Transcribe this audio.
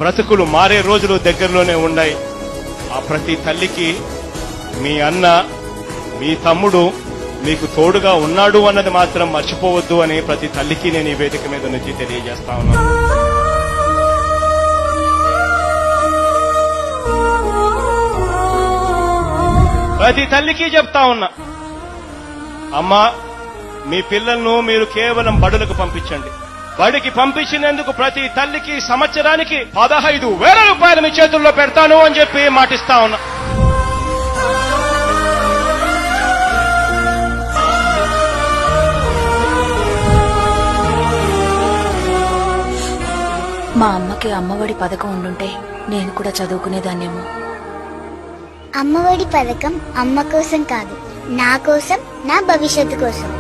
బ్రతుకులు మారే రోజులు దగ్గరలోనే ఉన్నాయి. ఆ ప్రతి తల్లికి మీ అన్న, మీ తమ్ముడు మీకు తోడుగా ఉన్నాడు అన్నది మాత్రం మర్చిపోవద్దు అని ప్రతి తల్లికి నేను ఈ వేదిక మీద నుంచి తెలియజేస్తా ఉన్నాను. ప్రతి తల్లికి చెప్తా ఉన్నా, అమ్మా మీ పిల్లలను మీరు కేవలం బడులకు పంపించండి. బడికి పంపించినందుకు ప్రతి తల్లికి సంవత్సరానికి 15,000 రూపాయలు మీ చేతుల్లో పెడతాను అని చెప్పి మాటిస్తా ఉన్నా. మా అమ్మకి అమ్మఒడి పథకం ఉండుంటే నేను కూడా చదువుకునేదాన్నేమో. అమ్మఒడి పథకం అమ్మ కోసం కాదు, నా కోసం, నా భవిష్యత్తు కోసం.